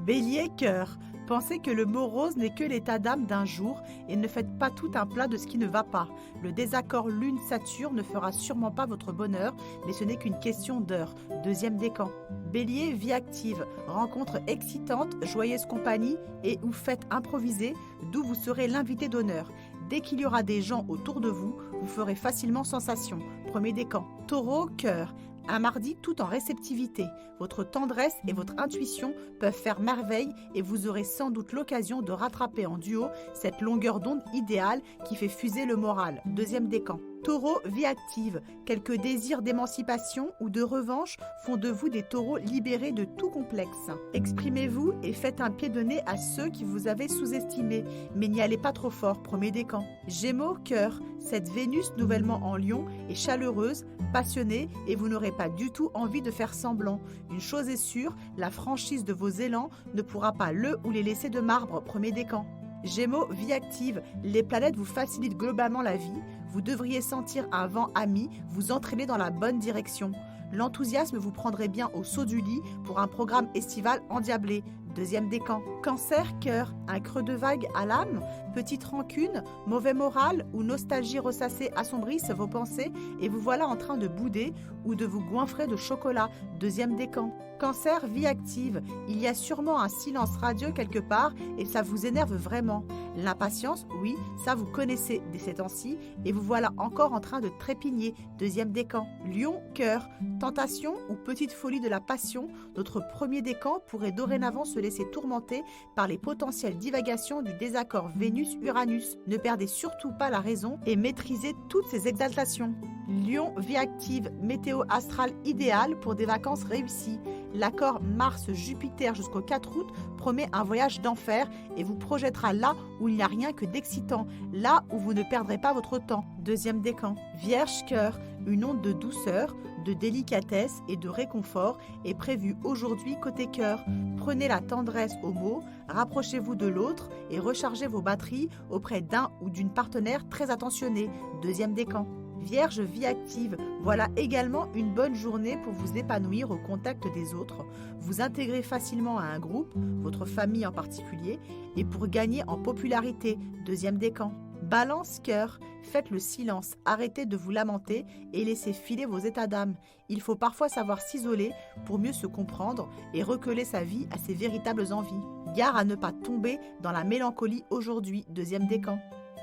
Bélier, cœur. Pensez que le mot rose n'est que l'état d'âme d'un jour et ne faites pas tout un plat de ce qui ne va pas. Le désaccord Lune-Saturne ne fera sûrement pas votre bonheur, mais ce n'est qu'une question d'heure. Deuxième décan. Bélier, vie active, rencontre excitante, joyeuse compagnie et ou fête improvisée, d'où vous serez l'invité d'honneur. Dès qu'il y aura des gens autour de vous, vous ferez facilement sensation. Premier décan. Taureau, cœur. Un mardi tout en réceptivité. Votre tendresse et votre intuition peuvent faire merveille et vous aurez sans doute l'occasion de rattraper en duo cette longueur d'onde idéale qui fait fuser le moral. Deuxième décan. Taureau, vie active. Quelques désirs d'émancipation ou de revanche font de vous des taureaux libérés de tout complexe. Exprimez-vous et faites un pied de nez à ceux qui vous avaient sous-estimé, mais n'y allez pas trop fort, premier décan. Gémeaux, cœur. Cette Vénus nouvellement en Lion est chaleureuse, passionnée et vous n'aurez pas du tout envie de faire semblant. Une chose est sûre, la franchise de vos élans ne pourra pas le ou les laisser de marbre, premier décan. Gémeaux, vie active, les planètes vous facilitent globalement la vie. Vous devriez sentir un vent ami vous entraîner dans la bonne direction. L'enthousiasme vous prendrait bien au saut du lit pour un programme estival endiablé. Deuxième décan. Cancer, cœur, un creux de vague à l'âme, petite rancune, mauvais moral ou nostalgie ressassée assombrissent vos pensées et vous voilà en train de bouder ou de vous goinfrer de chocolat. Deuxième décan. Cancer, vie active, il y a sûrement un silence radieux quelque part et ça vous énerve vraiment. L'impatience, oui, ça vous connaissez dès ces temps-ci et vous voilà encore en train de trépigner. Deuxième décan. Lion, cœur, tentation ou petite folie de la passion, notre premier décan pourrait dorénavant se laisser tourmenter par les potentielles divagations du désaccord Vénus-Uranus. Ne perdez surtout pas la raison et maîtrisez toutes ces exaltations. Lion, vie active, météo astrale idéale pour des vacances réussies. L'accord Mars-Jupiter jusqu'au 4 août promet un voyage d'enfer et vous projettera là où il n'y a rien que d'excitant, là où vous ne perdrez pas votre temps. Deuxième décan. Vierge, cœur, une onde de douceur, de délicatesse et de réconfort est prévue aujourd'hui côté cœur. Prenez la tendresse au mot, rapprochez-vous de l'autre et rechargez vos batteries auprès d'un ou d'une partenaire très attentionnée. Deuxième décan. Vierge, vie active, voilà également une bonne journée pour vous épanouir au contact des autres, vous intégrer facilement à un groupe, votre famille en particulier, et pour gagner en popularité. Deuxième décan. Balance, cœur, faites le silence, arrêtez de vous lamenter et laissez filer vos états d'âme. Il faut parfois savoir s'isoler pour mieux se comprendre et recoller sa vie à ses véritables envies. Gare à ne pas tomber dans la mélancolie aujourd'hui. Deuxième décan.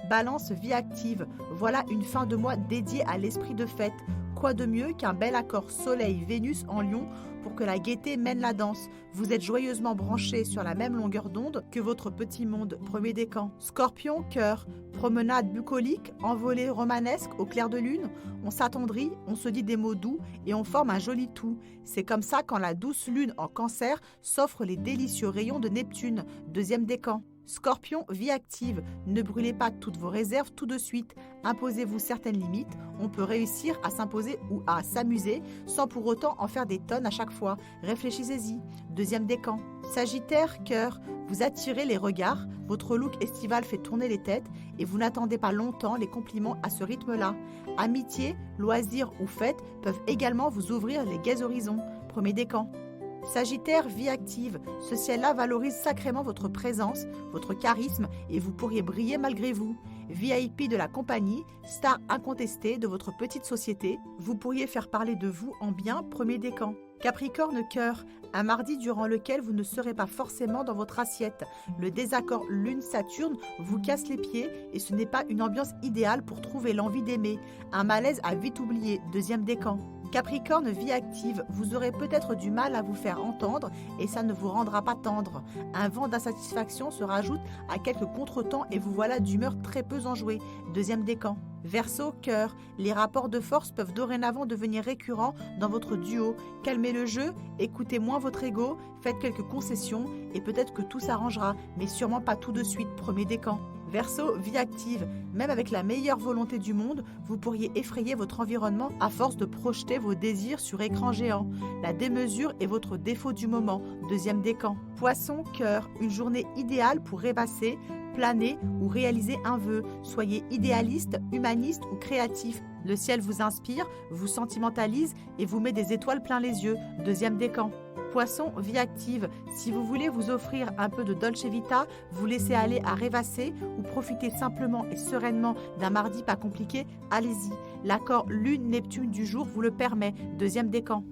Balance, vie active, voilà une fin de mois dédiée à l'esprit de fête. Quoi de mieux qu'un bel accord Soleil-Vénus en Lion pour que la gaieté mène la danse. Vous êtes joyeusement branchés sur la même longueur d'onde que votre petit monde. Premier décan. Scorpion, cœur, promenade bucolique, envolée romanesque au clair de lune. On s'attendrit, on se dit des mots doux et on forme un joli tout. C'est comme ça quand la douce lune en Cancer s'offre les délicieux rayons de Neptune. Deuxième décan. Scorpion, vie active, ne brûlez pas toutes vos réserves tout de suite. Imposez-vous certaines limites, on peut réussir à s'imposer ou à s'amuser sans pour autant en faire des tonnes à chaque fois. Réfléchissez-y. Deuxième décan. Sagittaire, cœur, vous attirez les regards, votre look estival fait tourner les têtes et vous n'attendez pas longtemps les compliments à ce rythme-là. Amitié, loisirs ou fêtes peuvent également vous ouvrir les gais horizons. Premier décan. Sagittaire, vie active, ce ciel-là valorise sacrément votre présence, votre charisme et vous pourriez briller malgré vous. VIP de la compagnie, star incontestée de votre petite société, vous pourriez faire parler de vous en bien, premier décan. Capricorne, cœur, un mardi durant lequel vous ne serez pas forcément dans votre assiette. Le désaccord Lune-Saturne vous casse les pieds et ce n'est pas une ambiance idéale pour trouver l'envie d'aimer. Un malaise à vite oublier, deuxième décan. Capricorne, vie active, vous aurez peut-être du mal à vous faire entendre et ça ne vous rendra pas tendre. Un vent d'insatisfaction se rajoute à quelques contretemps et vous voilà d'humeur très peu enjouée. Deuxième décan. Verseau, cœur, les rapports de force peuvent dorénavant devenir récurrents dans votre duo. Calmez le jeu, écoutez moins votre ego, faites quelques concessions et peut-être que tout s'arrangera, mais sûrement pas tout de suite, premier décan. Verseau, vie active, même avec la meilleure volonté du monde, vous pourriez effrayer votre environnement à force de projeter vos désirs sur écran géant. La démesure est votre défaut du moment, deuxième décan. Poisson, cœur, une journée idéale pour rêvasser, planer ou réaliser un vœu. Soyez idéaliste, humaniste ou créatif. Le ciel vous inspire, vous sentimentalise et vous met des étoiles plein les yeux, deuxième décan. Poisson, vie active. Si vous voulez vous offrir un peu de Dolce Vita, vous laisser aller à rêvasser ou profiter simplement et sereinement d'un mardi pas compliqué, allez-y. L'accord Lune-Neptune du jour vous le permet. Deuxième décan.